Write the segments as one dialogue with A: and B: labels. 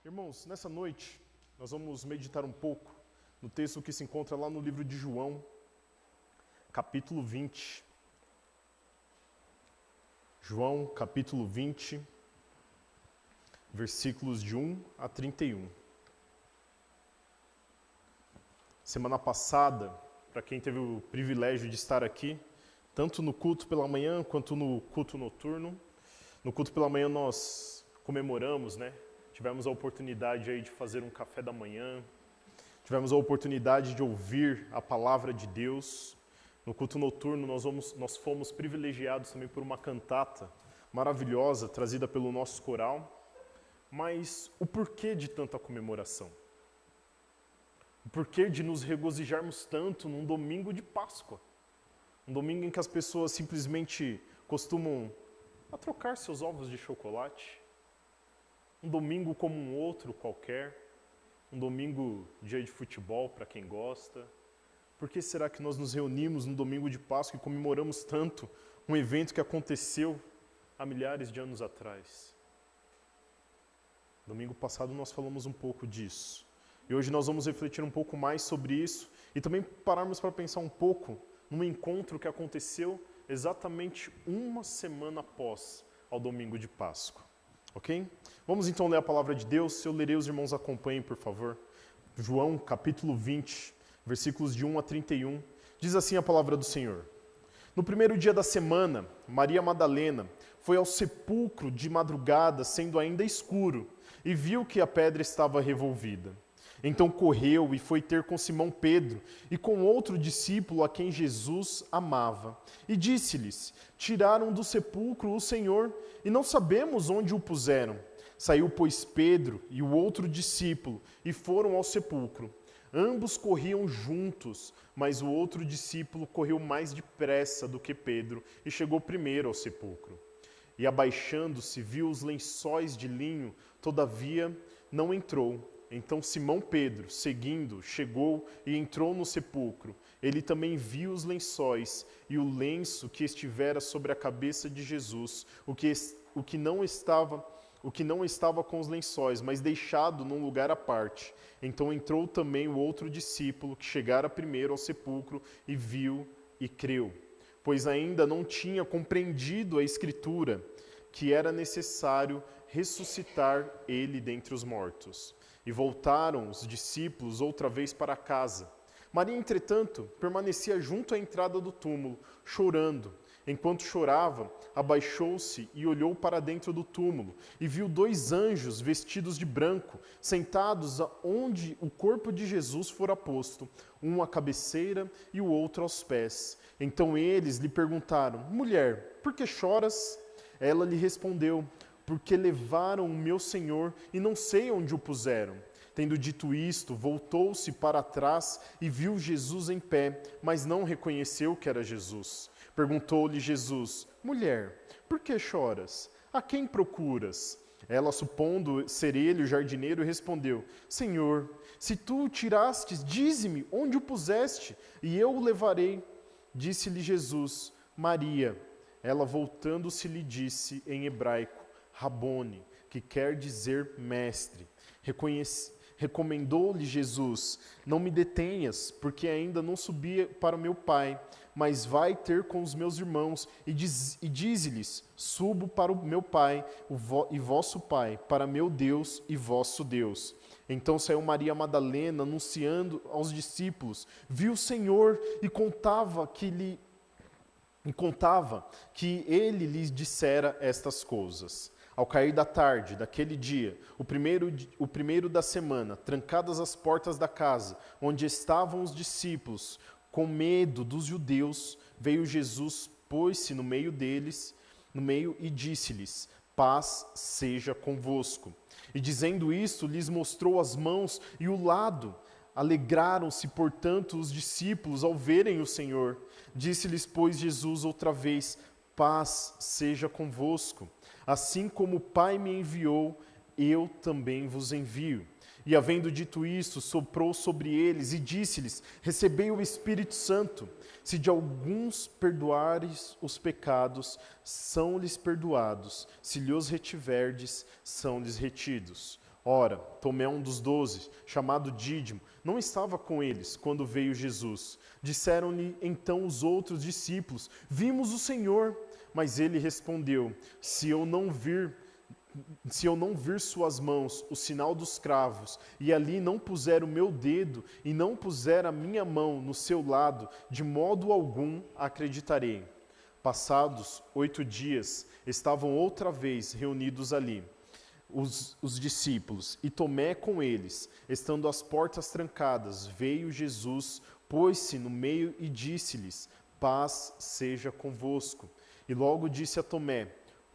A: Irmãos, nessa noite nós vamos meditar um pouco no texto que se encontra lá no livro de João, capítulo 20. João, capítulo 20, versículos de 1 a 31. Semana passada, para quem teve o privilégio de estar aqui, tanto no culto pela manhã quanto no culto noturno, no culto pela manhã nós comemoramos, Tivemos a oportunidade aí de fazer um café da manhã, tivemos a oportunidade de ouvir a palavra de Deus. No culto noturno nós fomos privilegiados também por uma cantata maravilhosa trazida pelo nosso coral. Mas o porquê de tanta comemoração? O porquê de nos regozijarmos tanto num domingo de Páscoa? Um domingo em que as pessoas simplesmente costumam trocar seus ovos de chocolate. Um domingo como um outro qualquer. Um domingo, dia de futebol para quem gosta. Por que será que nós nos reunimos no domingo de Páscoa e comemoramos tanto um evento que aconteceu há milhares de anos atrás? Domingo passado nós falamos um pouco disso. E hoje nós vamos refletir um pouco mais sobre isso e também pararmos para pensar um pouco num encontro que aconteceu exatamente uma semana após ao domingo de Páscoa. Ok? Vamos então ler a palavra de Deus. Se eu lerei, os irmãos acompanhem, por favor. João, capítulo 20, versículos de 1 a 31. Diz assim a palavra do Senhor. No primeiro dia da semana, Maria Madalena foi ao sepulcro de madrugada, sendo ainda escuro, e viu que a pedra estava revolvida. Então correu e foi ter com Simão Pedro e com outro discípulo a quem Jesus amava. E disse-lhes: tiraram do sepulcro o Senhor e não sabemos onde o puseram. Saiu, pois, Pedro e o outro discípulo e foram ao sepulcro. Ambos corriam juntos, mas o outro discípulo correu mais depressa do que Pedro e chegou primeiro ao sepulcro. E abaixando-se, viu os lençóis de linho, todavia não entrou. Então Simão Pedro, seguindo, chegou e entrou no sepulcro. Ele também viu os lençóis e o lenço que estivera sobre a cabeça de Jesus, o que não estava com os lençóis, mas deixado num lugar à parte. Então entrou também o outro discípulo, que chegara primeiro ao sepulcro, e viu e creu, pois ainda não tinha compreendido a Escritura, que era necessário ressuscitar ele dentre os mortos. E voltaram os discípulos outra vez para casa. Maria, entretanto, permanecia junto à entrada do túmulo, chorando. Enquanto chorava, abaixou-se e olhou para dentro do túmulo, e viu 2 anjos vestidos de branco, sentados onde o corpo de Jesus fora posto, um à cabeceira e o outro aos pés. Então eles lhe perguntaram: mulher, por que choras? Ela lhe respondeu: porque levaram o meu Senhor e não sei onde o puseram. Tendo dito isto, voltou-se para trás e viu Jesus em pé, mas não reconheceu que era Jesus. Perguntou-lhe Jesus: mulher, por que choras? A quem procuras? Ela, supondo ser ele o jardineiro, respondeu: Senhor, se tu o tirastes, dize-me onde o puseste, e eu o levarei. Disse-lhe Jesus: Maria. Ela, voltando-se, lhe disse em hebraico: Rabone, que quer dizer mestre. Recomendou-lhe Jesus: não me detenhas, porque ainda não subi para o meu Pai, mas vai ter com os meus irmãos e dize-lhes: subo para o meu Pai e vosso Pai, para meu Deus e vosso Deus. Então saiu Maria Madalena, anunciando aos discípulos, viu o Senhor e contava que ele lhes dissera estas coisas. Ao cair da tarde daquele dia, o primeiro da semana, trancadas as portas da casa, onde estavam os discípulos, com medo dos judeus, veio Jesus, pôs-se no meio deles, e disse-lhes: paz seja convosco. E dizendo isto, lhes mostrou as mãos e o lado. Alegraram-se, portanto, os discípulos ao verem o Senhor. Disse-lhes, pois, Jesus outra vez: paz seja convosco. Assim como o Pai me enviou, eu também vos envio. E havendo dito isto, soprou sobre eles e disse-lhes: recebei o Espírito Santo. Se de alguns perdoares os pecados, são-lhes perdoados. Se lhos retiverdes, são-lhes retidos. Ora, Tomé, um dos 12, chamado Dídimo, não estava com eles quando veio Jesus. Disseram-lhe então os outros discípulos: vimos o Senhor. Mas ele respondeu: se eu não vir suas mãos, o sinal dos cravos, e ali não puser o meu dedo, e não puser a minha mão no seu lado, de modo algum acreditarei. Passados 8 dias, estavam outra vez reunidos ali os discípulos, e Tomé com eles. Estando as portas trancadas, veio Jesus, pôs-se no meio e disse-lhes: paz seja convosco. E logo disse a Tomé: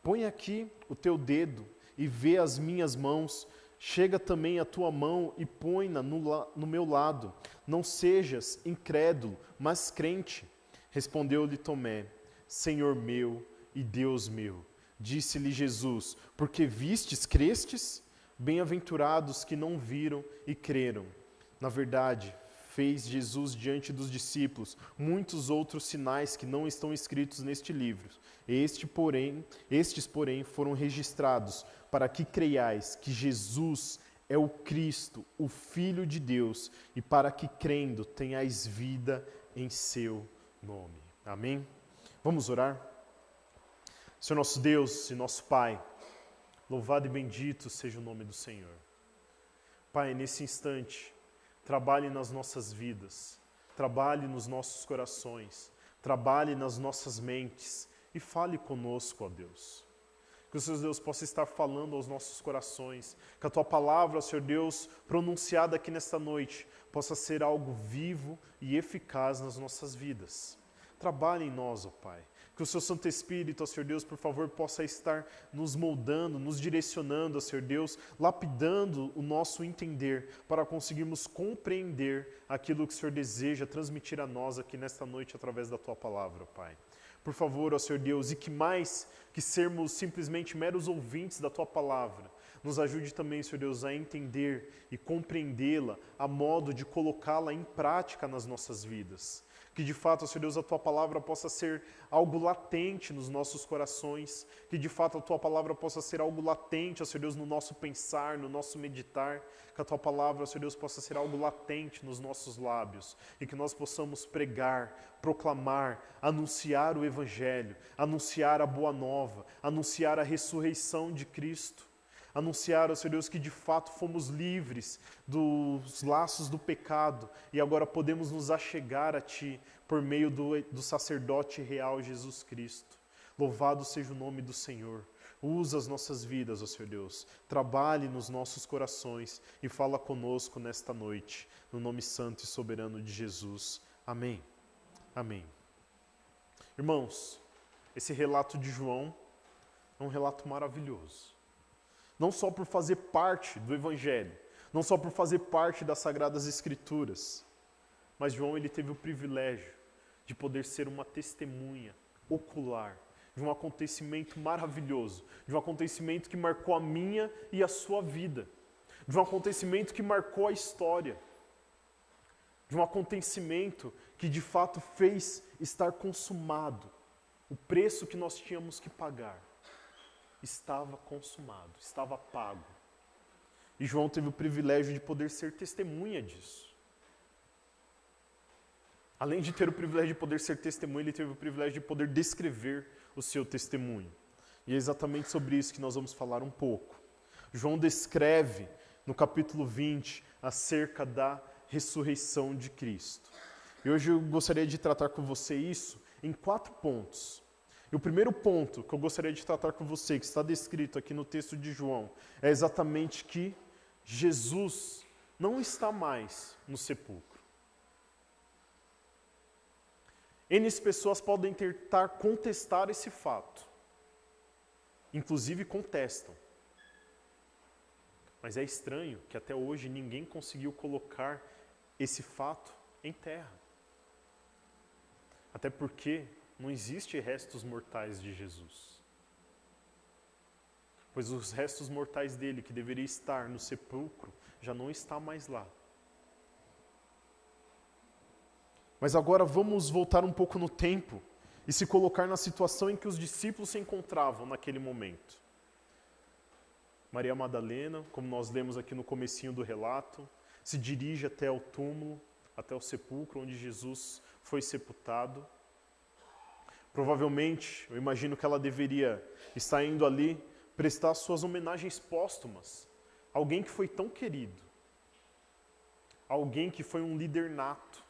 A: põe aqui o teu dedo e vê as minhas mãos. Chega também a tua mão e põe-na no meu lado. Não sejas incrédulo, mas crente. Respondeu-lhe Tomé: Senhor meu e Deus meu. Disse-lhe Jesus: porque vistes, crestes? Bem-aventurados que não viram e creram. Na verdade, fez Jesus diante dos discípulos muitos outros sinais que não estão escritos neste livro. Estes, porém, foram registrados para que creiais que Jesus é o Cristo, o Filho de Deus, e para que, crendo, tenhais vida em seu nome. Amém? Vamos orar? Senhor nosso Deus e nosso Pai, louvado e bendito seja o nome do Senhor. Pai, nesse instante, trabalhe nas nossas vidas, trabalhe nos nossos corações, trabalhe nas nossas mentes e fale conosco, ó Deus. Que o Senhor Deus possa estar falando aos nossos corações, que a Tua palavra, Senhor Deus, pronunciada aqui nesta noite, possa ser algo vivo e eficaz nas nossas vidas. Trabalhe em nós, ó Pai. Que o Seu Santo Espírito, ó Senhor Deus, por favor, possa estar nos moldando, nos direcionando, ó Senhor Deus, lapidando o nosso entender para conseguirmos compreender aquilo que o Senhor deseja transmitir a nós aqui nesta noite através da Tua palavra, ó Pai. Por favor, ó Senhor Deus, e que mais que sermos simplesmente meros ouvintes da Tua palavra, nos ajude também, Senhor Deus, a entender e compreendê-la a modo de colocá-la em prática nas nossas vidas. Que de fato, Senhor Deus, a Tua palavra possa ser algo latente nos nossos corações, que de fato a Tua palavra possa ser algo latente, Senhor Deus, no nosso pensar, no nosso meditar, que a Tua palavra, Senhor Deus, possa ser algo latente nos nossos lábios, e que nós possamos pregar, proclamar, anunciar o Evangelho, anunciar a boa nova, anunciar a ressurreição de Cristo. Anunciar, ó Senhor Deus, que de fato fomos livres dos laços do pecado e agora podemos nos achegar a Ti por meio do sacerdote real Jesus Cristo. Louvado seja o nome do Senhor. Usa as nossas vidas, ó Senhor Deus. Trabalhe nos nossos corações e fala conosco nesta noite. No nome santo e soberano de Jesus. Amém. Amém. Irmãos, esse relato de João é um relato maravilhoso. Não só por fazer parte do Evangelho, não só por fazer parte das Sagradas Escrituras, mas João ele teve o privilégio de poder ser uma testemunha ocular de um acontecimento maravilhoso, de um acontecimento que marcou a minha e a sua vida, de um acontecimento que marcou a história, de um acontecimento que de fato fez estar consumado o preço que nós tínhamos que pagar. Estava consumado, estava pago. E João teve o privilégio de poder ser testemunha disso. Além de ter o privilégio de poder ser testemunha, ele teve o privilégio de poder descrever o seu testemunho. E é exatamente sobre isso que nós vamos falar um pouco. João descreve no capítulo 20 acerca da ressurreição de Cristo. E hoje eu gostaria de tratar com você isso em 4 pontos. E o primeiro ponto que eu gostaria de tratar com você, que está descrito aqui no texto de João, é exatamente que Jesus não está mais no sepulcro. N pessoas podem tentar contestar esse fato. Inclusive contestam. Mas é estranho que até hoje ninguém conseguiu colocar esse fato em terra. Até porque não existe restos mortais de Jesus. Pois os restos mortais dele, que deveria estar no sepulcro, já não está mais lá. Mas agora vamos voltar um pouco no tempo e se colocar na situação em que os discípulos se encontravam naquele momento. Maria Madalena, como nós lemos aqui no comecinho do relato, se dirige até o túmulo, até o sepulcro onde Jesus foi sepultado. Provavelmente, eu imagino que ela deveria estar indo ali prestar suas homenagens póstumas. Alguém que foi tão querido. Alguém que foi um líder nato.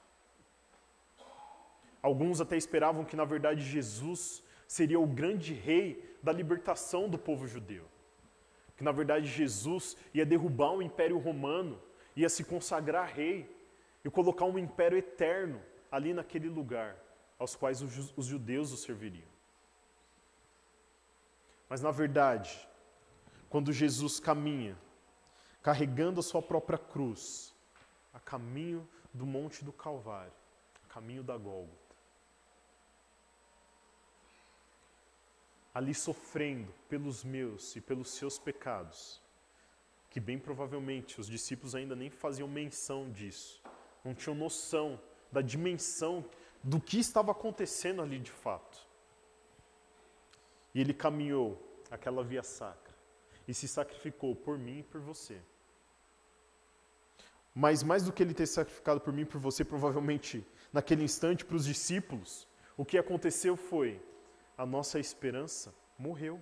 A: Alguns até esperavam que, na verdade, Jesus seria o grande rei da libertação do povo judeu. Que, na verdade, Jesus ia derrubar o Império Romano, ia se consagrar rei e colocar um império eterno ali naquele lugar, aos quais os judeus o serviriam. Mas, na verdade, quando Jesus caminha, carregando a sua própria cruz, a caminho do Monte do Calvário, a caminho da Gólgota, ali sofrendo pelos meus e pelos seus pecados, que bem provavelmente os discípulos ainda nem faziam menção disso, não tinham noção da dimensão do que estava acontecendo ali de fato. E ele caminhou aquela via sacra e se sacrificou por mim e por você. Mas mais do que ele ter sacrificado por mim e por você, provavelmente naquele instante para os discípulos, o que aconteceu foi: a nossa esperança morreu.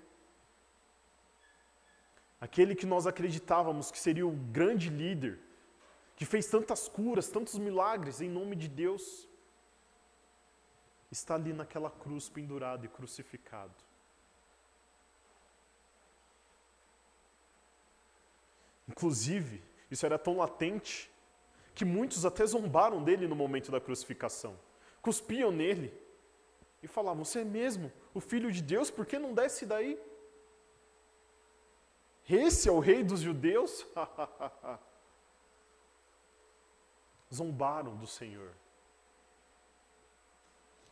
A: Aquele que nós acreditávamos que seria o grande líder, que fez tantas curas, tantos milagres em nome de Deus, está ali naquela cruz pendurado e crucificado. Inclusive, isso era tão latente que muitos até zombaram dele no momento da crucificação. Cuspiam nele e falavam: você é mesmo o Filho de Deus? Por que não desce daí? Esse é o rei dos judeus? Zombaram do Senhor.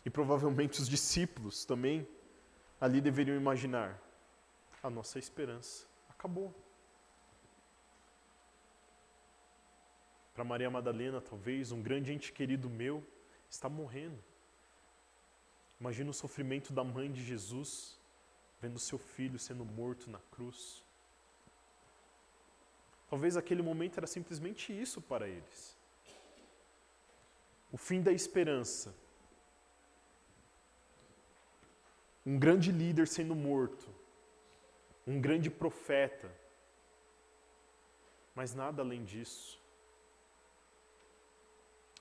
A: E provavelmente os discípulos também ali deveriam imaginar: a nossa esperança acabou. Para Maria Madalena, talvez, um grande ente querido meu está morrendo. Imagina o sofrimento da mãe de Jesus, vendo seu filho sendo morto na cruz. Talvez aquele momento era simplesmente isso para eles. O fim da esperança. Um grande líder sendo morto. Um grande profeta. Mas nada além disso.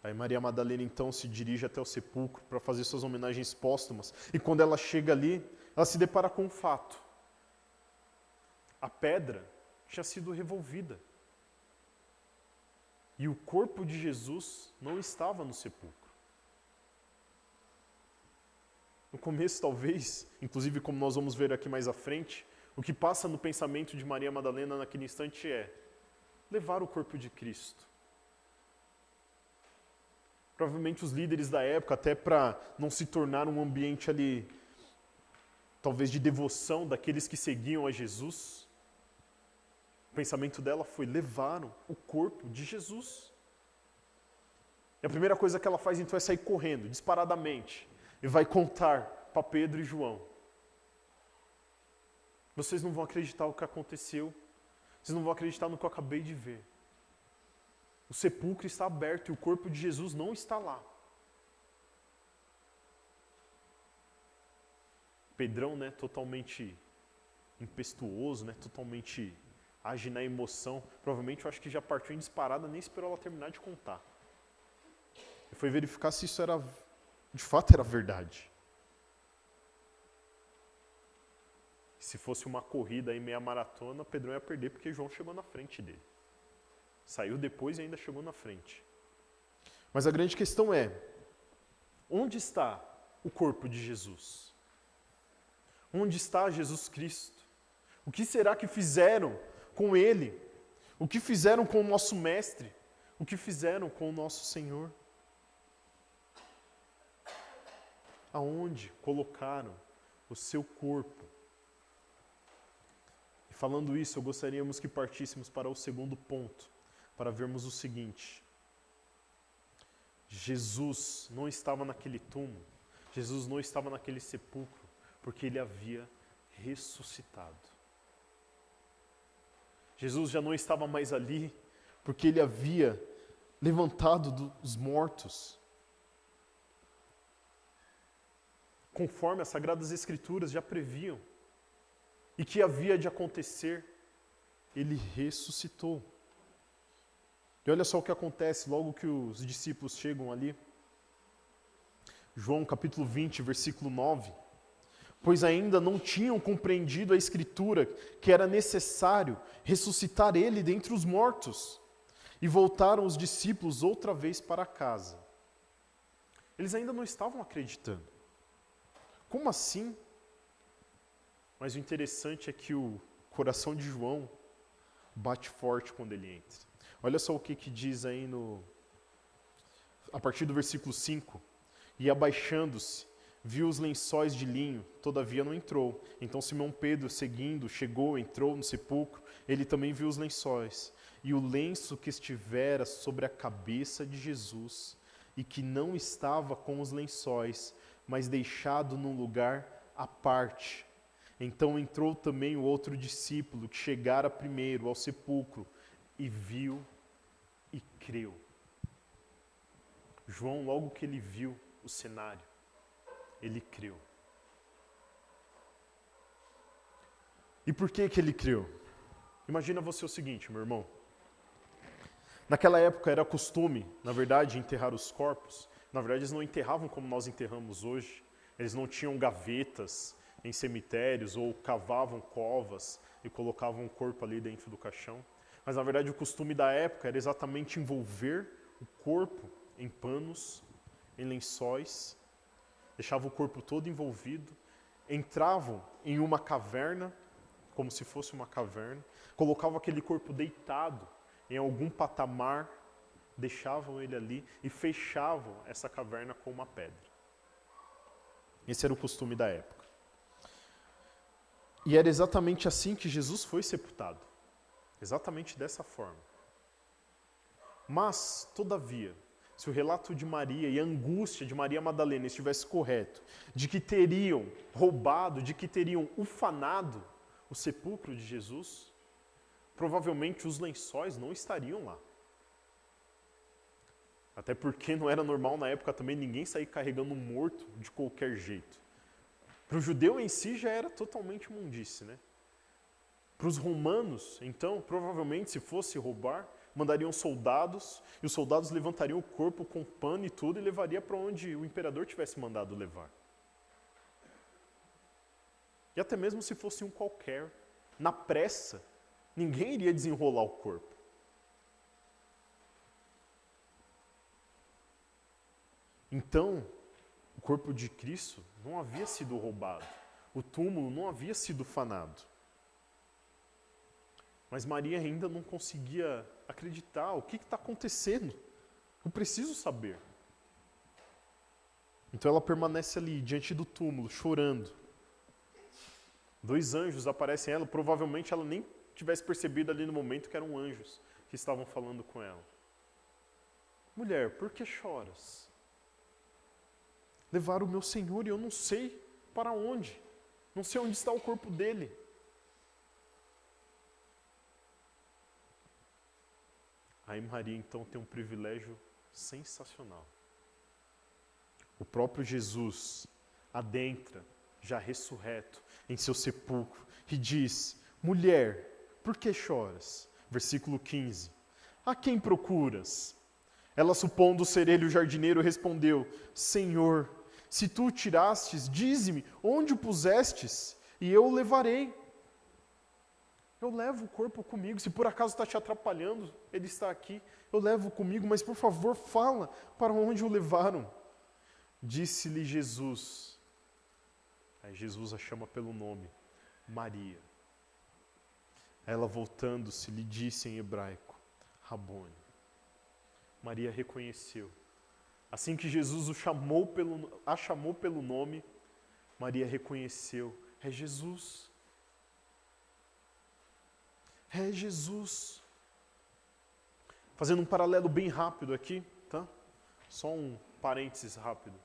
A: Aí Maria Madalena então se dirige até o sepulcro para fazer suas homenagens póstumas. E quando ela chega ali, ela se depara com um fato. A pedra tinha sido revolvida. E o corpo de Jesus não estava no sepulcro. No começo, talvez, inclusive como nós vamos ver aqui mais à frente, o que passa no pensamento de Maria Madalena naquele instante é levar o corpo de Cristo. Provavelmente os líderes da época, até para não se tornar um ambiente ali, talvez de devoção daqueles que seguiam a Jesus, o pensamento dela foi: levaram o corpo de Jesus. E a primeira coisa que ela faz então é sair correndo, disparadamente, e vai contar para Pedro e João. Vocês não vão acreditar no que aconteceu, vocês não vão acreditar no que eu acabei de ver. O sepulcro está aberto e o corpo de Jesus não está lá. Pedrão, totalmente impetuoso, totalmente age na emoção. Provavelmente eu acho que já partiu em disparada, nem esperou ela terminar de contar. E foi verificar se isso era, de fato era verdade. Se fosse uma corrida aí, meia maratona, Pedrão ia perder porque João chegou na frente dele. Saiu depois e ainda chegou na frente. Mas a grande questão é: onde está o corpo de Jesus? Onde está Jesus Cristo? O que será que fizeram com Ele? O que fizeram com o nosso Mestre? O que fizeram com o nosso Senhor? Aonde colocaram o seu corpo? E falando isso, eu gostaríamos que partíssemos para o segundo ponto, para vermos o seguinte: Jesus não estava naquele túmulo, Jesus não estava naquele sepulcro, porque Ele havia ressuscitado. Jesus já não estava mais ali, porque ele havia levantado dos mortos. Conforme as Sagradas Escrituras já previam, e que havia de acontecer, ele ressuscitou. E olha só o que acontece logo que os discípulos chegam ali. João capítulo 20, versículo 9. Pois ainda não tinham compreendido a Escritura que era necessário ressuscitar ele dentre os mortos. E voltaram os discípulos outra vez para casa. Eles ainda não estavam acreditando. Como assim? Mas o interessante é que o coração de João bate forte quando ele entra. Olha só o que diz aí a partir do versículo 5. E abaixando-se, viu os lençóis de linho, todavia não entrou. Então Simão Pedro, seguindo, chegou, entrou no sepulcro. Ele também viu os lençóis. E o lenço que estivera sobre a cabeça de Jesus, e que não estava com os lençóis, mas deixado num lugar à parte. Então entrou também o outro discípulo, que chegara primeiro ao sepulcro, e viu e creu. João, logo que ele viu o cenário, ele creu. E por que ele creu? Imagina você o seguinte, meu irmão. Naquela época era costume, na verdade, enterrar os corpos. Na verdade, eles não enterravam como nós enterramos hoje. Eles não tinham gavetas em cemitérios ou cavavam covas e colocavam o corpo ali dentro do caixão. Mas, na verdade, o costume da época era exatamente envolver o corpo em panos, em lençóis, deixavam o corpo todo envolvido, entravam em uma caverna, como se fosse uma caverna, colocavam aquele corpo deitado em algum patamar, deixavam ele ali e fechavam essa caverna com uma pedra. Esse era o costume da época. E era exatamente assim que Jesus foi sepultado. Exatamente dessa forma. Mas, todavia, se o relato de Maria e a angústia de Maria Madalena estivesse correto, de que teriam roubado, de que teriam ufanado o sepulcro de Jesus, provavelmente os lençóis não estariam lá. Até porque não era normal na época também ninguém sair carregando um morto de qualquer jeito. Para o judeu em si já era totalmente imundície, né? Para os romanos, então, provavelmente, se fosse roubar, mandariam soldados, e os soldados levantariam o corpo com pano e tudo e levaria para onde o imperador tivesse mandado levar. E até mesmo se fosse um qualquer, na pressa, ninguém iria desenrolar o corpo. Então, o corpo de Cristo não havia sido roubado. O túmulo não havia sido ufanado. Mas Maria ainda não conseguia acreditar. O que está acontecendo? Eu preciso saber. Então ela permanece ali, diante do túmulo, chorando. 2 anjos aparecem a ela. Provavelmente ela nem tivesse percebido ali no momento que eram anjos que estavam falando com ela. Mulher, por que choras? Levaram o meu Senhor e eu não sei para onde. Não sei onde está o corpo dele. Aí Maria então tem um privilégio sensacional. O próprio Jesus adentra, já ressurreto, em seu sepulcro e diz: mulher, por que choras? Versículo 15. A quem procuras? Ela, supondo ser ele o jardineiro, respondeu: Senhor, se tu o tirastes, dize-me onde o pusestes, e eu o levarei. Eu levo o corpo comigo. Se por acaso está te atrapalhando, ele está aqui. Eu levo comigo, mas por favor, fala para onde o levaram. Disse-lhe Jesus. Aí Jesus a chama pelo nome, Maria. Ela, voltando-se, lhe disse em hebraico, Rabone. Maria reconheceu. Assim que Jesus a chamou pelo nome, Maria reconheceu. É Jesus. É Jesus. Fazendo um paralelo bem rápido aqui, tá? Só um parênteses rápido.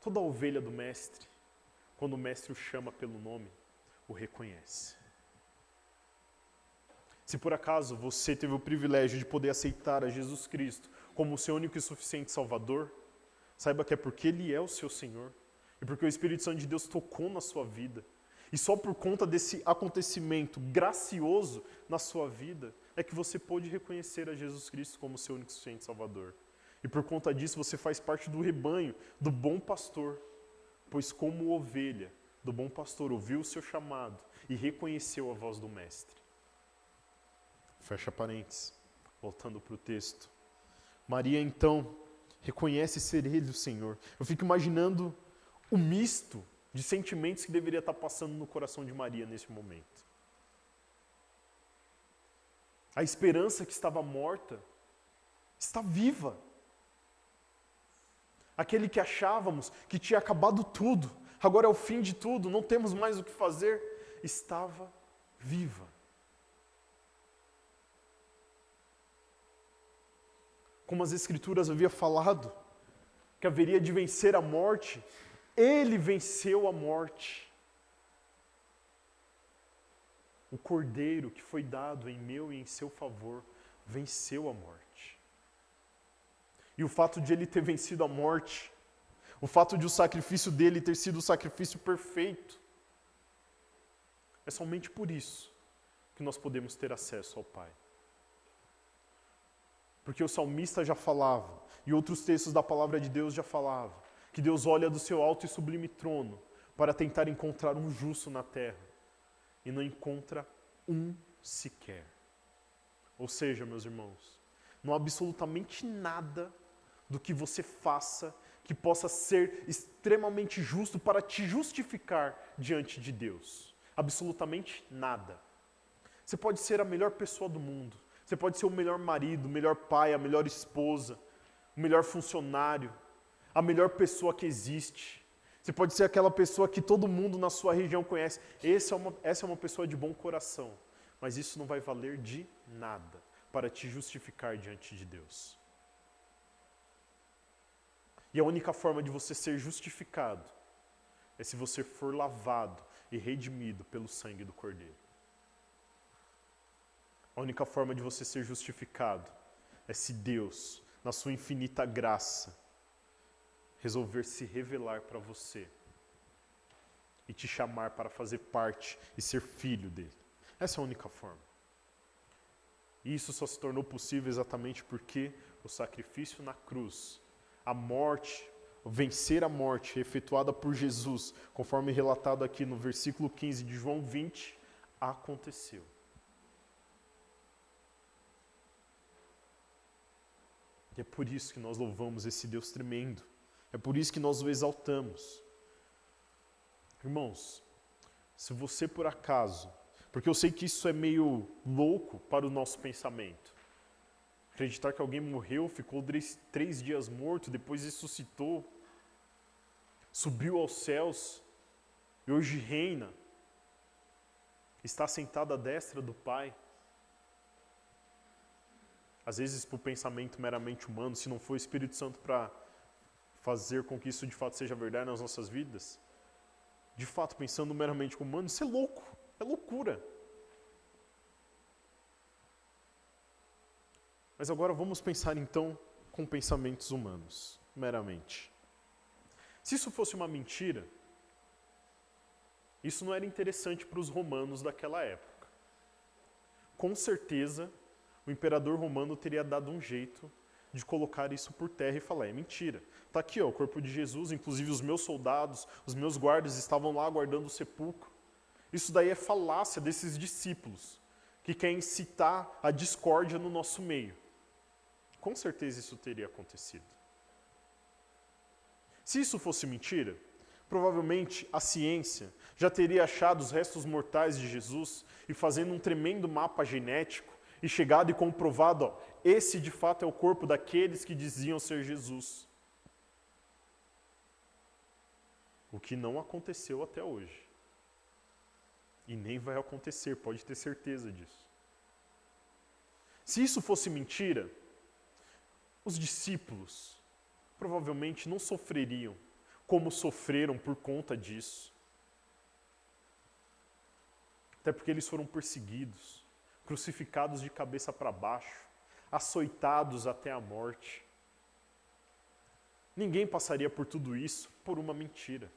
A: Toda ovelha do mestre, quando o mestre o chama pelo nome, o reconhece. Se por acaso você teve o privilégio de poder aceitar a Jesus Cristo como o seu único e suficiente Salvador, saiba que é porque Ele é o seu Senhor e porque o Espírito Santo de Deus tocou na sua vida. E só por conta desse acontecimento gracioso na sua vida é que você pôde reconhecer a Jesus Cristo como seu único e suficiente Salvador. E por conta disso você faz parte do rebanho, do bom pastor, pois como ovelha do bom pastor ouviu o seu chamado e reconheceu a voz do Mestre. Fecha parênteses, voltando para o texto. Maria então reconhece ser Ele o Senhor. Eu fico imaginando o misto de sentimentos que deveria estar passando no coração de Maria nesse momento. A esperança que estava morta está viva. Aquele que achávamos que tinha acabado tudo, agora é o fim de tudo, não temos mais o que fazer, estava viva. Como as Escrituras haviam falado, que haveria de vencer a morte, Ele venceu a morte. O Cordeiro que foi dado em meu e em seu favor, venceu a morte. E o fato de Ele ter vencido a morte, o fato de o sacrifício dele ter sido o sacrifício perfeito, é somente por isso que nós podemos ter acesso ao Pai. Porque o salmista já falava, e outros textos da palavra de Deus já falavam, que Deus olha do seu alto e sublime trono para tentar encontrar um justo na terra, e não encontra um sequer. Ou seja, meus irmãos, não há absolutamente nada do que você faça que possa ser extremamente justo para te justificar diante de Deus. Absolutamente nada. Você pode ser a melhor pessoa do mundo, você pode ser o melhor marido, o melhor pai, a melhor esposa, o melhor funcionário, a melhor pessoa que existe. Você pode ser aquela pessoa que todo mundo na sua região conhece. Essa é uma pessoa de bom coração. Mas isso não vai valer de nada para te justificar diante de Deus. E a única forma de você ser justificado é se você for lavado e redimido pelo sangue do Cordeiro. A única forma de você ser justificado é se Deus, na sua infinita graça, resolver se revelar para você e te chamar para fazer parte e ser filho dele. Essa é a única forma. E isso só se tornou possível exatamente porque o sacrifício na cruz, a morte, vencer a morte efetuada por Jesus, conforme relatado aqui no versículo 15 de João 20, aconteceu. E é por isso que nós louvamos esse Deus tremendo. É por isso que nós o exaltamos. Irmãos, se você por acaso, porque eu sei que isso é meio louco para o nosso pensamento, acreditar que alguém morreu, ficou 3 dias morto, depois ressuscitou, subiu aos céus e hoje reina, está sentado à destra do Pai. Às vezes, por pensamento meramente humano, se não for o Espírito Santo para fazer com que isso de fato seja verdade nas nossas vidas, de fato, pensando meramente como humano, isso é louco, é loucura. Mas agora vamos pensar então com pensamentos humanos, meramente. Se isso fosse uma mentira, isso não era interessante para os romanos daquela época. Com certeza, o imperador romano teria dado um jeito de colocar isso por terra e falar, é mentira. Está aqui, ó, o corpo de Jesus, inclusive os meus soldados, os meus guardas estavam lá guardando o sepulcro. Isso daí é falácia desses discípulos, que querem incitar a discórdia no nosso meio. Com certeza isso teria acontecido. Se isso fosse mentira, provavelmente a ciência já teria achado os restos mortais de Jesus e fazendo um tremendo mapa genético e chegado e comprovado, ó, esse de fato é o corpo daqueles que diziam ser Jesus. O que não aconteceu até hoje. E nem vai acontecer, pode ter certeza disso. Se isso fosse mentira, os discípulos provavelmente não sofreriam como sofreram por conta disso. Até porque eles foram perseguidos, crucificados de cabeça para baixo, açoitados até a morte. Ninguém passaria por tudo isso por uma mentira.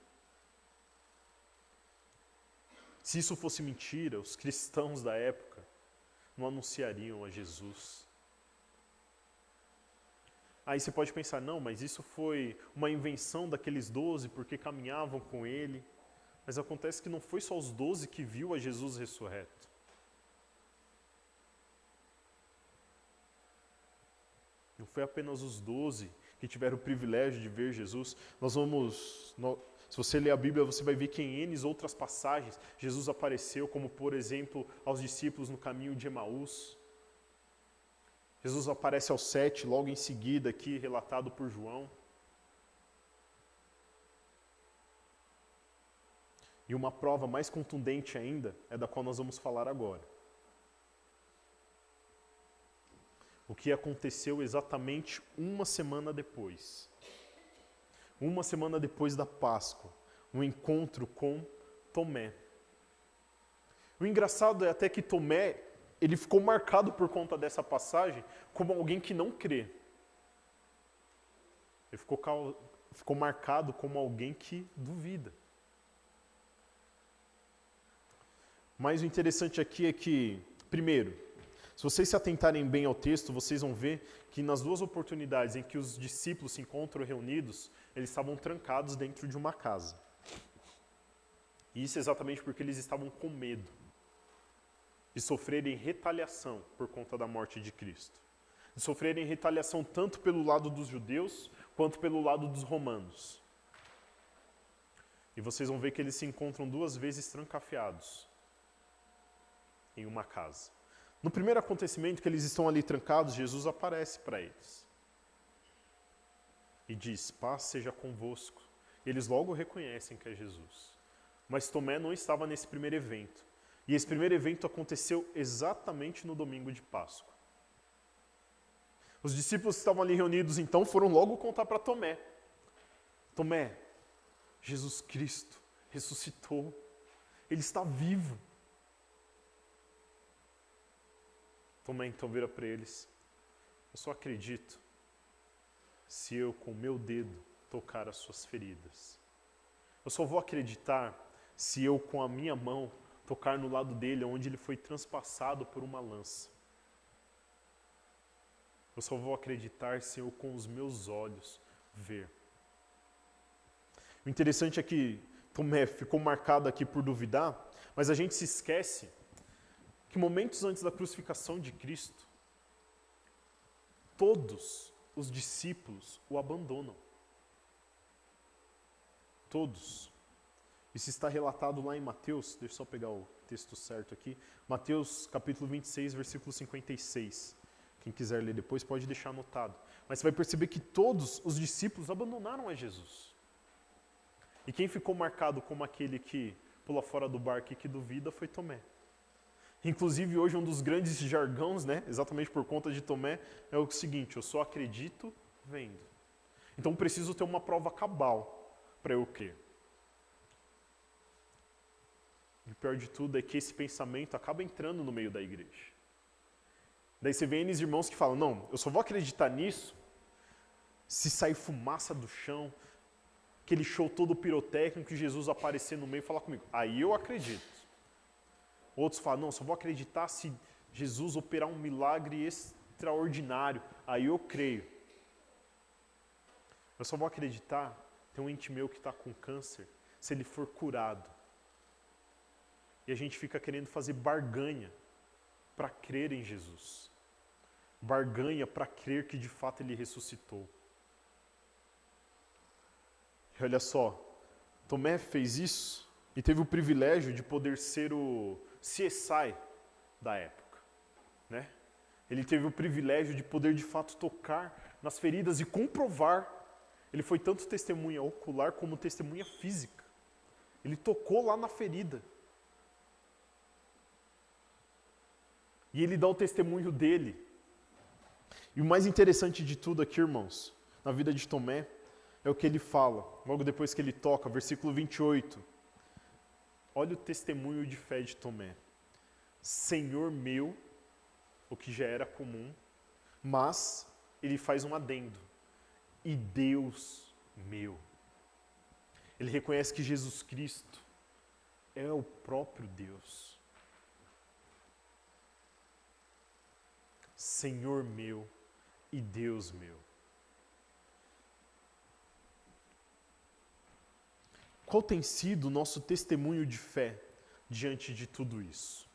A: Se isso fosse mentira, os cristãos da época não anunciariam a Jesus. Aí você pode pensar, não, mas isso foi uma invenção daqueles 12 porque caminhavam com ele. Mas acontece que não foi só os 12 que viu a Jesus ressurreto. Não foi apenas os 12 que tiveram o privilégio de ver Jesus. Se você ler a Bíblia, você vai ver que em N outras passagens Jesus apareceu, como por exemplo aos discípulos no caminho de Emaús. Jesus aparece aos 7, logo em seguida aqui, relatado por João. E uma prova mais contundente ainda é da qual nós vamos falar agora. O que aconteceu exatamente uma semana depois. Uma semana depois da Páscoa, um encontro com Tomé. O engraçado é até que Tomé, ele ficou marcado por conta dessa passagem como alguém que não crê. Ele ficou marcado como alguém que duvida. Mas o interessante aqui é que, primeiro, se vocês se atentarem bem ao texto, vocês vão ver que nas duas oportunidades em que os discípulos se encontram reunidos, eles estavam trancados dentro de uma casa. E isso exatamente porque eles estavam com medo de sofrerem retaliação por conta da morte de Cristo. De sofrerem retaliação tanto pelo lado dos judeus, quanto pelo lado dos romanos. E vocês vão ver que eles se encontram duas vezes trancafiados em uma casa. No primeiro acontecimento que eles estão ali trancados, Jesus aparece para eles. E diz, paz seja convosco. Eles logo reconhecem que é Jesus. Mas Tomé não estava nesse primeiro evento. E esse primeiro evento aconteceu exatamente no domingo de Páscoa. Os discípulos que estavam ali reunidos, então, foram logo contar para Tomé. Tomé, Jesus Cristo ressuscitou. Ele está vivo. Tomé então vira para eles. Eu só acredito se eu com o meu dedo tocar as suas feridas. Eu só vou acreditar se eu com a minha mão tocar no lado dele, onde ele foi transpassado por uma lança. Eu só vou acreditar se eu com os meus olhos ver. O interessante é que Tomé ficou marcado aqui por duvidar, mas a gente se esquece que momentos antes da crucificação de Cristo, todos os discípulos o abandonam. Todos. Isso está relatado lá em Mateus, deixa eu só pegar o texto certo aqui, Mateus capítulo 26, versículo 56. Quem quiser ler depois pode deixar anotado. Mas você vai perceber que todos os discípulos abandonaram a Jesus. E quem ficou marcado como aquele que pula fora do barco e que duvida foi Tomé. Inclusive, hoje, um dos grandes jargões, exatamente por conta de Tomé, é o seguinte, eu só acredito vendo. Então, preciso ter uma prova cabal para eu crer. E o pior de tudo é que esse pensamento acaba entrando no meio da igreja. Daí você vê N irmãos que falam, não, eu só vou acreditar nisso se sair fumaça do chão, aquele show todo pirotécnico, e Jesus aparecer no meio e falar comigo. Aí eu acredito. Outros falam, não, só vou acreditar se Jesus operar um milagre extraordinário. Aí eu creio. Eu só vou acreditar, tem um ente meu que está com câncer, se ele for curado. E a gente fica querendo fazer barganha para crer em Jesus. Barganha para crer que de fato ele ressuscitou. E olha só, Tomé fez isso e teve o privilégio de poder ser o CSI da época, Ele teve o privilégio de poder de fato tocar nas feridas e comprovar. Ele foi tanto testemunha ocular como testemunha física. Ele tocou lá na ferida. E ele dá o testemunho dele. E o mais interessante de tudo aqui, irmãos, na vida de Tomé, é o que ele fala, logo depois que ele toca, versículo 28. Olha o testemunho de fé de Tomé. Senhor meu o que já era comum, mas ele faz um adendo. E Deus meu. Ele reconhece que Jesus Cristo é o próprio Deus. Senhor meu e Deus meu. Qual tem sido o nosso testemunho de fé diante de tudo isso?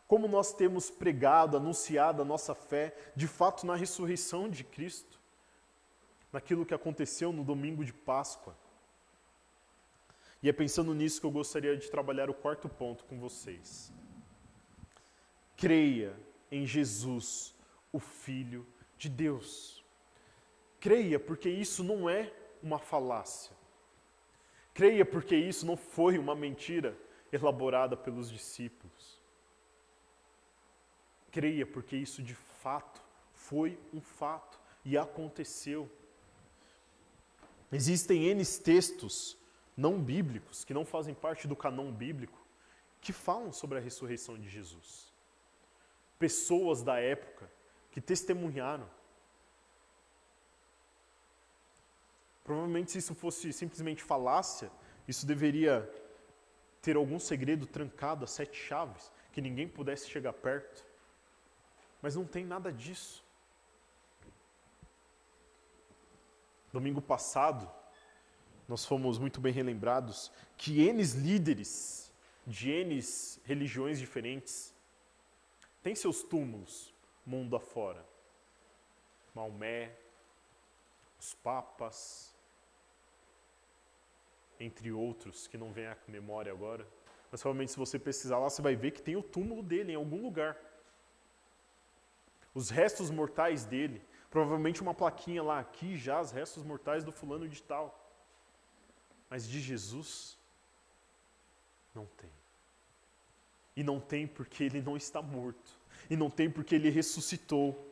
A: Como nós temos pregado, anunciado a nossa fé, de fato, na ressurreição de Cristo? Naquilo que aconteceu no domingo de Páscoa? E é pensando nisso que eu gostaria de trabalhar o quarto ponto com vocês. Creia em Jesus, o Filho de Deus. Creia, porque isso não é uma falácia. Creia, porque isso não foi uma mentira elaborada pelos discípulos. Creia, porque isso de fato foi um fato e aconteceu. Existem N textos não bíblicos, que não fazem parte do cânon bíblico, que falam sobre a ressurreição de Jesus. Pessoas da época que testemunharam. Provavelmente, se isso fosse simplesmente falácia, isso deveria ter algum segredo trancado a 7 chaves, que ninguém pudesse chegar perto. Mas não tem nada disso. Domingo passado, nós fomos muito bem relembrados que N líderes de N religiões diferentes têm seus túmulos mundo afora. Maomé, os papas, entre outros, que não vem à memória agora. Mas provavelmente se você pesquisar lá, você vai ver que tem o túmulo dele em algum lugar. Os restos mortais dele, provavelmente uma plaquinha lá, aqui já os restos mortais do fulano de tal. Mas de Jesus, não tem. E não tem porque ele não está morto. E não tem porque ele ressuscitou.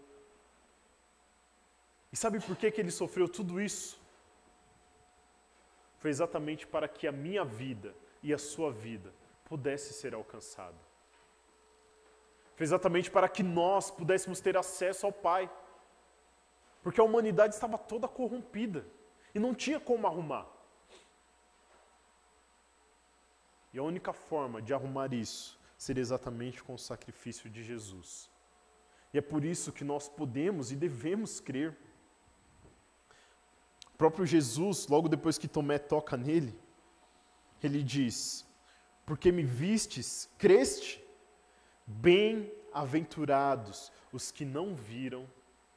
A: E sabe por que ele sofreu tudo isso? Foi exatamente para que a minha vida e a sua vida pudesse ser alcançada. Foi exatamente para que nós pudéssemos ter acesso ao Pai. Porque a humanidade estava toda corrompida e não tinha como arrumar. E a única forma de arrumar isso seria exatamente com o sacrifício de Jesus. E é por isso que nós podemos e devemos crer. O próprio Jesus, logo depois que Tomé toca nele, ele diz: porque me vistes, creste? Bem-aventurados os que não viram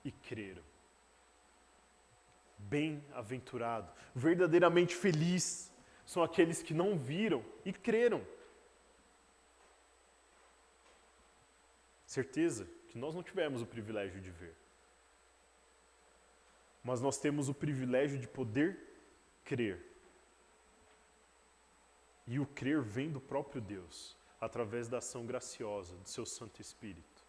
A: e creram. Bem-aventurado, verdadeiramente feliz, são aqueles que não viram e creram. Certeza que nós não tivemos o privilégio de ver. Mas nós temos o privilégio de poder crer. E o crer vem do próprio Deus, através da ação graciosa do seu Santo Espírito.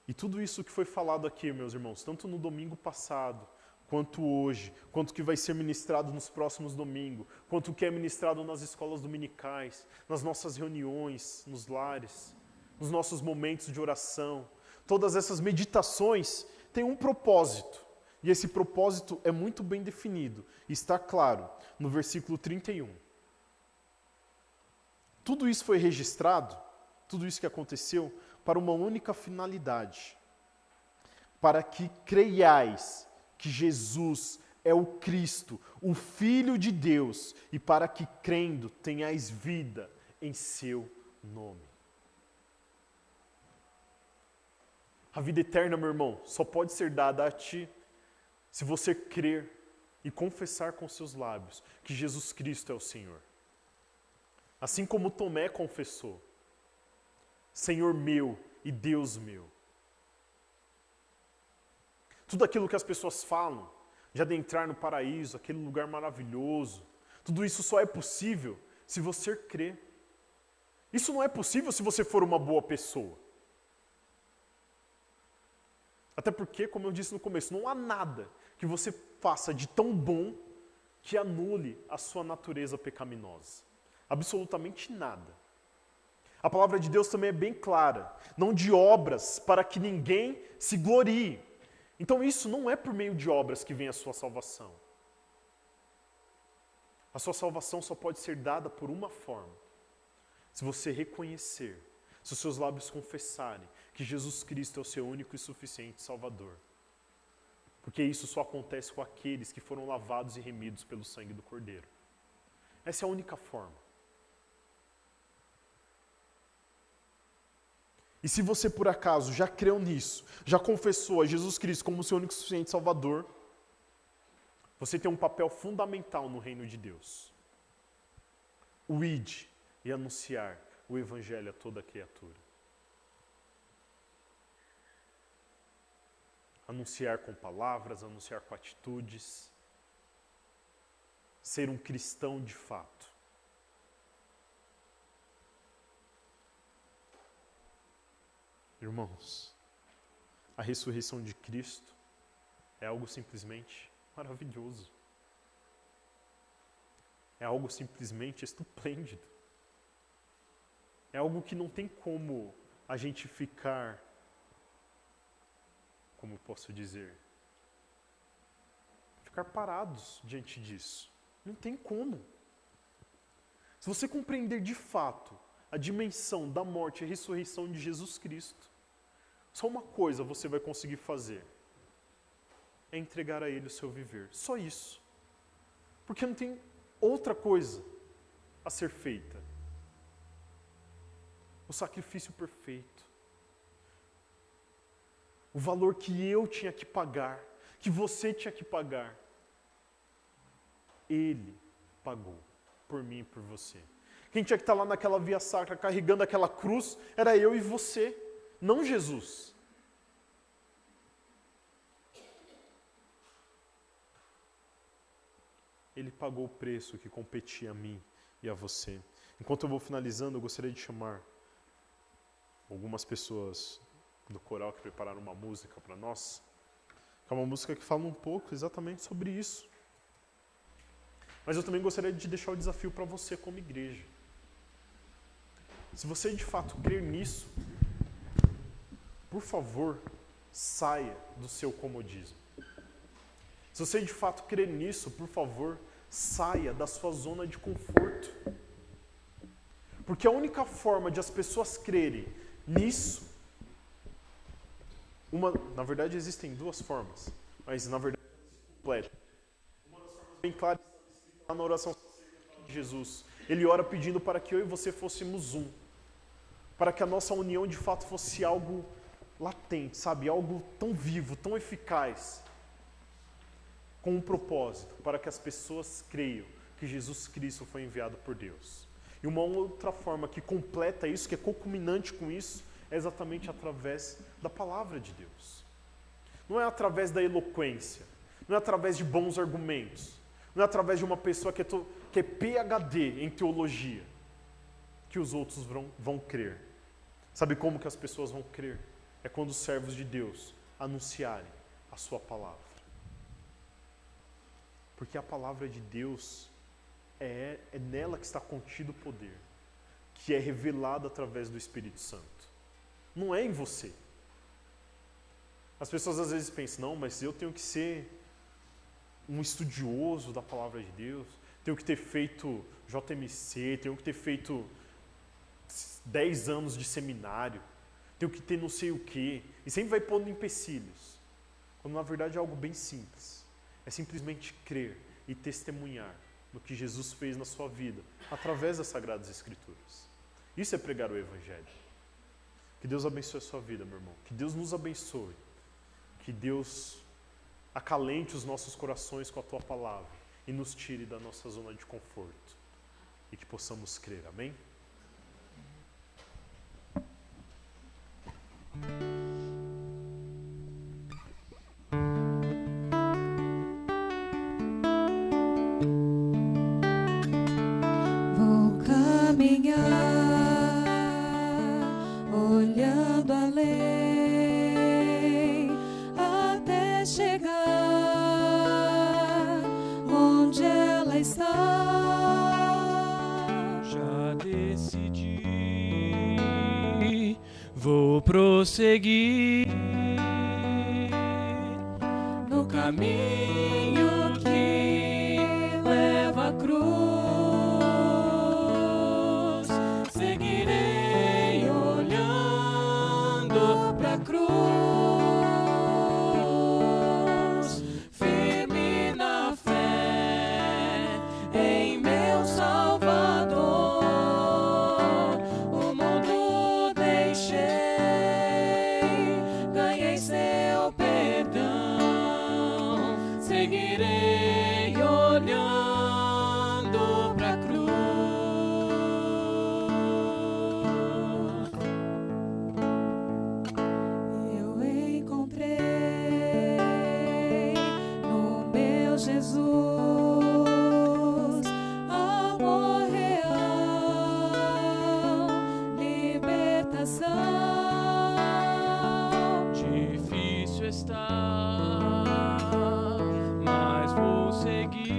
A: E tudo isso que foi falado aqui, meus irmãos, tanto no domingo passado, quanto hoje, quanto que vai ser ministrado nos próximos domingos, quanto que é ministrado nas escolas dominicais, nas nossas reuniões, nos lares, nos nossos momentos de oração, todas essas meditações têm um propósito. E esse propósito é muito bem definido. E está claro no versículo 31. Tudo isso foi registrado, tudo isso que aconteceu, para uma única finalidade. Para que creiais que Jesus é o Cristo, o Filho de Deus, e para que crendo tenhais vida em seu nome. A vida eterna, meu irmão, só pode ser dada a ti se você crer e confessar com seus lábios que Jesus Cristo é o Senhor. Assim como Tomé confessou: Senhor meu e Deus meu. Tudo aquilo que as pessoas falam de adentrar no paraíso, aquele lugar maravilhoso, tudo isso só é possível se você crer. Isso não é possível se você for uma boa pessoa. Até porque, como eu disse no começo, não há nada que você faça de tão bom que anule a sua natureza pecaminosa. Absolutamente nada. A palavra de Deus também é bem clara. Não de obras para que ninguém se glorie. Então isso não é por meio de obras que vem a sua salvação. A sua salvação só pode ser dada por uma forma. Se você reconhecer, se os seus lábios confessarem que Jesus Cristo é o seu único e suficiente Salvador. Porque isso só acontece com aqueles que foram lavados e remidos pelo sangue do Cordeiro. Essa é a única forma. E se você por acaso já creu nisso, já confessou a Jesus Cristo como seu único e suficiente Salvador, você tem um papel fundamental no reino de Deus. O ide e anunciar o Evangelho a toda criatura. Anunciar com palavras, anunciar com atitudes. Ser um cristão de fato. Irmãos, a ressurreição de Cristo é algo simplesmente maravilhoso. É algo simplesmente estupendo. É algo que não tem como a gente ficar, como eu posso dizer, ficar parados diante disso. Não tem como. Se você compreender de fato a dimensão da morte e ressurreição de Jesus Cristo, só uma coisa você vai conseguir fazer. É entregar a Ele o seu viver. Só isso. Porque não tem outra coisa a ser feita. O sacrifício perfeito. O valor que eu tinha que pagar, que você tinha que pagar. Ele pagou por mim e por você. Quem tinha que estar lá naquela via sacra carregando aquela cruz era eu e você, não Jesus. Ele pagou o preço que competia a mim e a você. Enquanto eu vou finalizando, eu gostaria de chamar algumas pessoas do coral que prepararam uma música para nós. Que é uma música que fala um pouco exatamente sobre isso. Mas eu também gostaria de deixar o desafio para você como igreja. Se você de fato crer nisso, por favor, saia do seu comodismo. Se você de fato crer nisso, por favor, saia da sua zona de conforto. Porque a única forma de as pessoas crerem nisso, na verdade existem duas formas, mas na verdade é completa. Uma das formas bem claras está na oração de Jesus. Ele ora pedindo para que eu e você fôssemos um. Para que a nossa união de fato fosse algo latente, sabe? Algo tão vivo, tão eficaz. Com um propósito, para que as pessoas creiam que Jesus Cristo foi enviado por Deus. E uma outra forma que completa isso, que é concomitante com isso, é exatamente através da palavra de Deus. Não é através da eloquência, não é através de bons argumentos, não é através de uma pessoa que é PhD em teologia, que os outros vão crer. Sabe como que as pessoas vão crer? É quando os servos de Deus anunciarem a sua palavra. Porque a palavra de Deus é nela que está contido o poder, que é revelado através do Espírito Santo. Não é em você. As pessoas às vezes pensam, não, mas eu tenho que ser um estudioso da palavra de Deus, tenho que ter feito JMC, tenho que ter feito 10 anos de seminário, tenho que ter não sei o quê, e sempre vai pondo empecilhos. Quando na verdade é algo bem simples. É simplesmente crer e testemunhar no que Jesus fez na sua vida, através das Sagradas Escrituras. Isso é pregar o Evangelho. Que Deus abençoe a sua vida, meu irmão. Que Deus nos abençoe. Que Deus acalente os nossos corações com a Tua Palavra e nos tire da nossa zona de conforto. E que possamos crer. Amém?
B: Olhando além, até chegar onde ela está.
C: Já decidi Vou prosseguir no caminho que leva à cruz. Seguirei olhando para a cruz, firme na fé em meu Salvador. O mundo deixei, ganhei seu perdão. Seguirei olhando para a cruz.
B: Eu encontrei no meu Jesus amor real, libertação.
C: Difícil está, mas vou seguir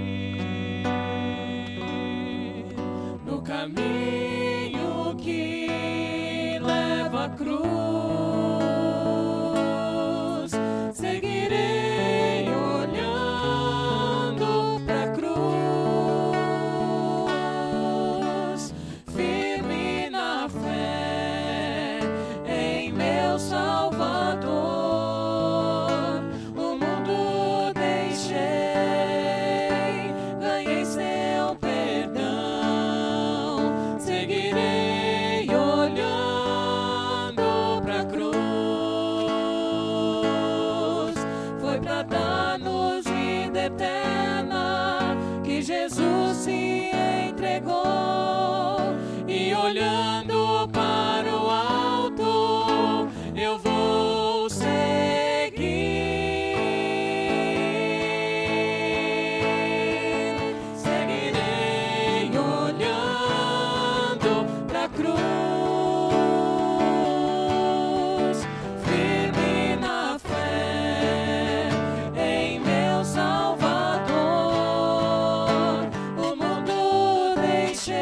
C: no caminho que leva à cruz. Seguirei olhando para a cruz, firme na fé em meu Salvador. O mundo deixei, ganhei seu perdão. Seguirei olhando para a cruz. Foi para dar-nos vida eterna que Jesus se entregou. E olhando para o alto, eu vou seguir. Seguirei olhando para a cruz, firme na fé em meu Salvador. O mundo deixei,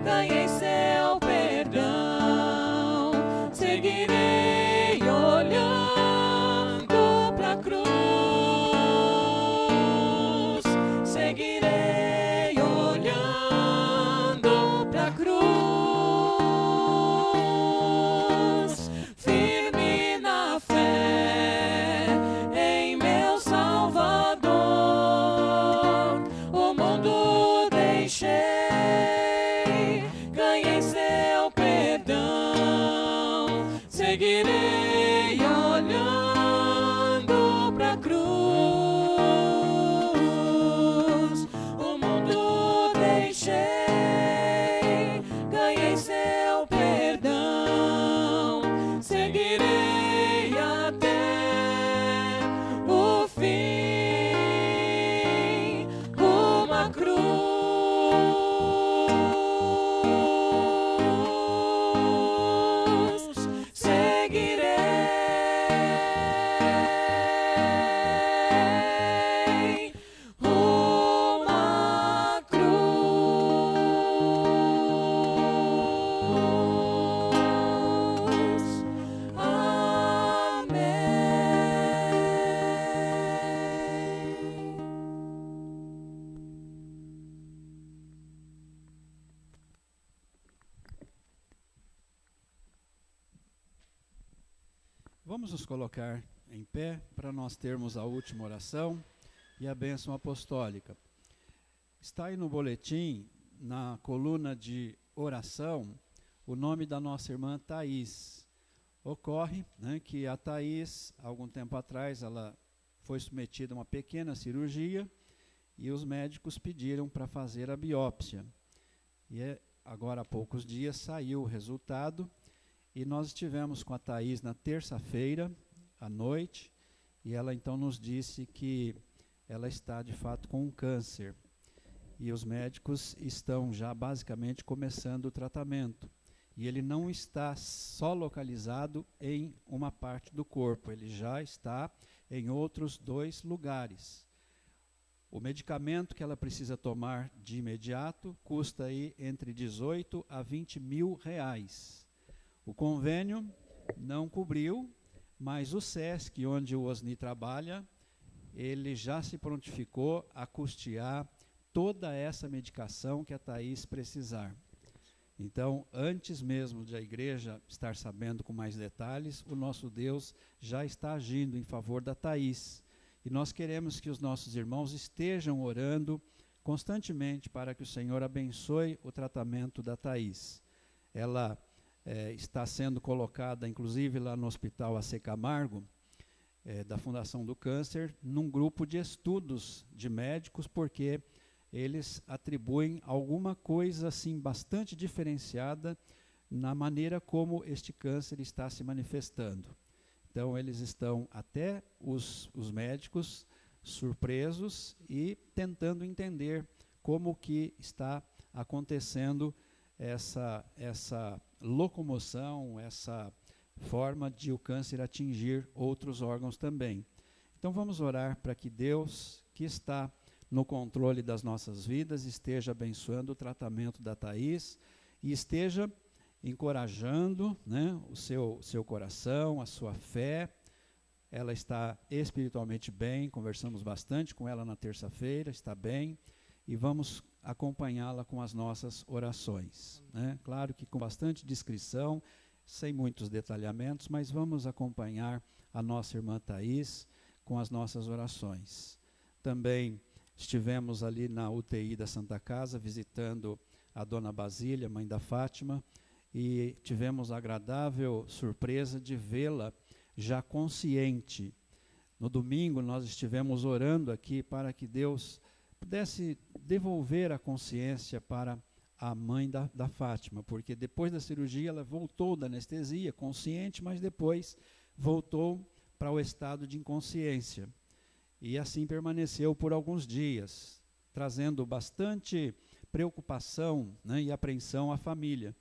C: ganhei seu perdão. Seguirei olhando para a cruz. Seguirei olhando para a cruz, firme na fé em meu Salvador. O mundo deixei, ganhei seu perdão. Seguirei olhando para a cruz. O mundo deixei, ganhei seu perdão. Seguirei até o fim, rumo à cruz. Seguirei rumo à cruz.
D: Vamos nos colocar em pé para nós termos a última oração e a bênção apostólica. Está aí no boletim, na coluna de oração, o nome da nossa irmã Thaís. Ocorre, né, que a Thaís, algum tempo atrás, ela foi submetida a uma pequena cirurgia e os médicos pediram para fazer a biópsia. E agora há poucos dias saiu o resultado. E nós estivemos com a Thaís na terça-feira, à noite, e ela então nos disse que ela está de fato com um câncer. E os médicos estão já basicamente começando o tratamento. E ele não está só localizado em uma parte do corpo, ele já está em outros 2 lugares. O medicamento que ela precisa tomar de imediato custa aí entre 18 a 20 mil reais. O convênio não cobriu, mas o SESC, onde o Osni trabalha, ele já se prontificou a custear toda essa medicação que a Thaís precisar. Então, antes mesmo de a igreja estar sabendo com mais detalhes, o nosso Deus já está agindo em favor da Thaís. E nós queremos que os nossos irmãos estejam orando constantemente para que o Senhor abençoe o tratamento da Thaís. Ela está sendo colocada, inclusive lá no Hospital AC Camargo, da Fundação do Câncer, num grupo de estudos de médicos, porque eles atribuem alguma coisa assim bastante diferenciada na maneira como este câncer está se manifestando. Então eles estão, até os médicos, surpresos e tentando entender como que está acontecendo essa locomoção, essa forma de o câncer atingir outros órgãos também. Então vamos orar para que Deus, que está no controle das nossas vidas, esteja abençoando o tratamento da Thaís e esteja encorajando, né, o seu coração, a sua fé. Ela está espiritualmente bem, conversamos bastante com ela na terça-feira, está bem, e vamos acompanhá-la com as nossas orações, né? Claro que com bastante discrição, sem muitos detalhamentos, mas vamos acompanhar a nossa irmã Thaís com as nossas orações. Também estivemos ali na UTI da Santa Casa, visitando a Dona Basília, mãe da Fátima, e tivemos a agradável surpresa de vê-la já consciente. No domingo nós estivemos orando aqui para que Deus pudesse devolver a consciência para a mãe da Fátima, porque depois da cirurgia ela voltou da anestesia, consciente, mas depois voltou para o estado de inconsciência. E assim permaneceu por alguns dias, trazendo bastante preocupação, né, e apreensão à família.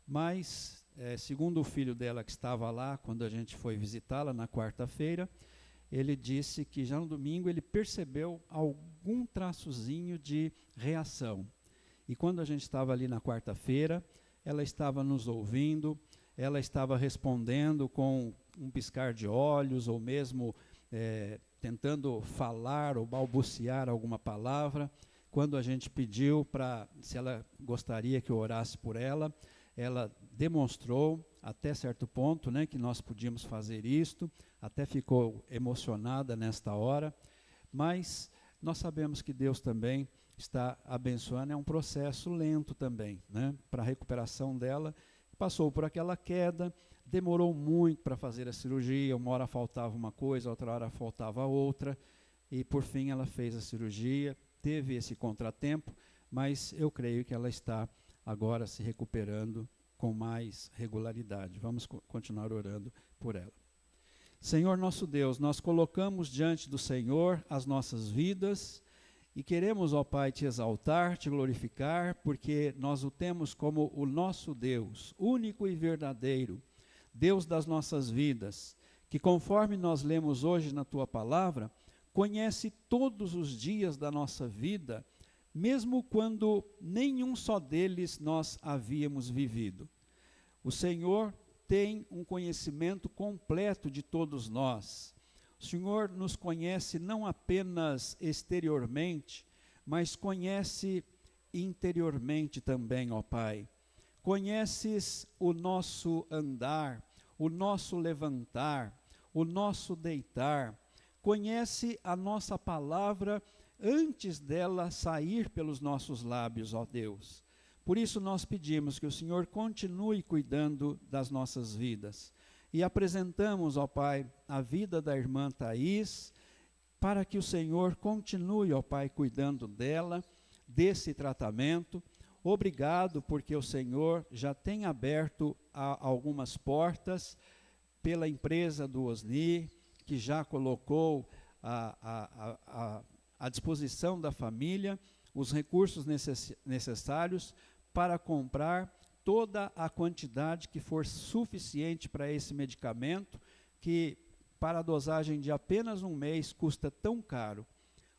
D: Mas, segundo o filho dela que estava lá, quando a gente foi visitá-la na quarta-feira, ele disse que já no domingo ele percebeu algum traçozinho de reação. E quando a gente estava ali na quarta-feira, ela estava nos ouvindo, ela estava respondendo com um piscar de olhos, ou mesmo tentando falar ou balbuciar alguma palavra. Quando a gente pediu se ela gostaria que eu orasse por ela, ela demonstrou até certo ponto, né, que nós podíamos fazer isto, até ficou emocionada nesta hora, mas nós sabemos que Deus também está abençoando, é um processo lento também, né, para a recuperação dela. Passou por aquela queda, demorou muito para fazer a cirurgia, uma hora faltava uma coisa, outra hora faltava outra, e por fim ela fez a cirurgia, teve esse contratempo, mas eu creio que ela está agora se recuperando com mais regularidade. Vamos continuar orando por ela. Senhor nosso Deus, nós colocamos diante do Senhor as nossas vidas e queremos, ó Pai, te exaltar, te glorificar, porque nós o temos como o nosso Deus, único e verdadeiro, Deus das nossas vidas, que conforme nós lemos hoje na tua palavra, conhece todos os dias da nossa vida, mesmo quando nenhum só deles nós havíamos vivido. O Senhor tem um conhecimento completo de todos nós. O Senhor nos conhece não apenas exteriormente, mas conhece interiormente também, ó Pai. Conheces o nosso andar, o nosso levantar, o nosso deitar. Conhece a nossa palavra antes dela sair pelos nossos lábios, ó Deus. Por isso nós pedimos que o Senhor continue cuidando das nossas vidas. E apresentamos, ó Pai, a vida da irmã Thaís, para que o Senhor continue, ó Pai, cuidando dela, desse tratamento. Obrigado, porque o Senhor já tem aberto algumas portas pela empresa do Osni, que já colocou à disposição da família os recursos necessários para comprar toda a quantidade que for suficiente para esse medicamento, que para a dosagem de apenas um mês custa tão caro.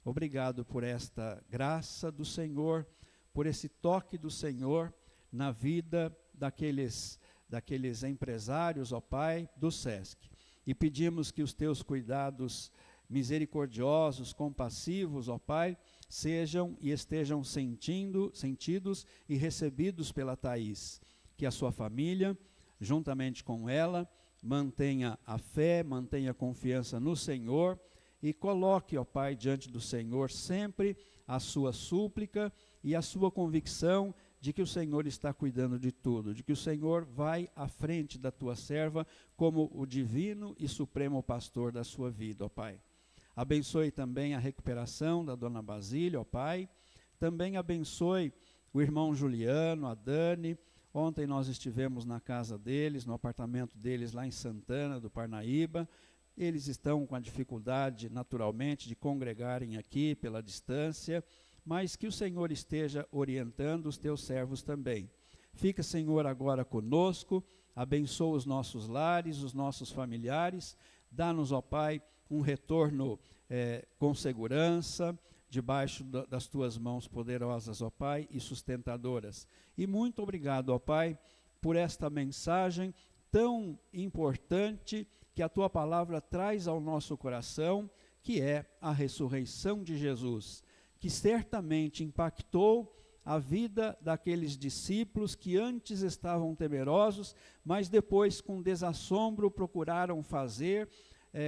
D: Obrigado por esta graça do Senhor, por esse toque do Senhor na vida daqueles daqueles empresários, ó Pai, do SESC. E pedimos que os teus cuidados misericordiosos, compassivos, ó Pai, sejam e estejam sentidos e recebidos pela Thaís. Que a sua família, juntamente com ela, mantenha a fé, mantenha a confiança no Senhor e coloque, ó Pai, diante do Senhor sempre a sua súplica e a sua convicção de que o Senhor está cuidando de tudo, de que o Senhor vai à frente da tua serva como o divino e supremo pastor da sua vida, ó Pai. Abençoe também a recuperação da dona Basília, ó Pai. Também abençoe o irmão Juliano, a Dani. Ontem nós estivemos na casa deles, no apartamento deles lá em Santana do Parnaíba. Eles estão com a dificuldade, naturalmente, de congregarem aqui pela distância, mas que o Senhor esteja orientando os teus servos também. Fica, Senhor, agora conosco, abençoa os nossos lares, os nossos familiares, dá-nos, ó Pai, um retorno com segurança, debaixo das tuas mãos poderosas, ó Pai, e sustentadoras. E muito obrigado, ó Pai, por esta mensagem tão importante que a tua palavra traz ao nosso coração, que é a ressurreição de Jesus, que certamente impactou a vida daqueles discípulos que antes estavam temerosos, mas depois com desassombro procuraram fazer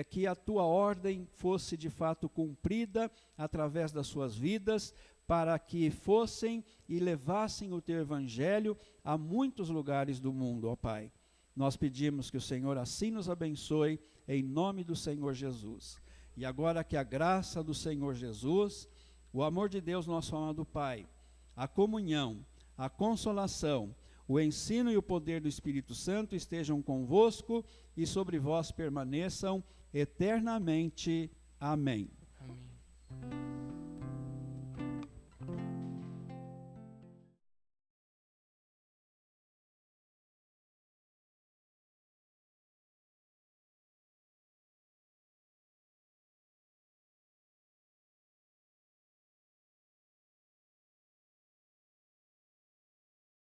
D: que a tua ordem fosse de fato cumprida através das suas vidas, para que fossem e levassem o teu evangelho a muitos lugares do mundo, ó Pai. Nós pedimos que o Senhor assim nos abençoe, em nome do Senhor Jesus. E agora que a graça do Senhor Jesus, o amor de Deus, nosso amado Pai, a comunhão, a consolação, o ensino e o poder do Espírito Santo estejam convosco e sobre vós permaneçam eternamente. Amém.
C: Amém.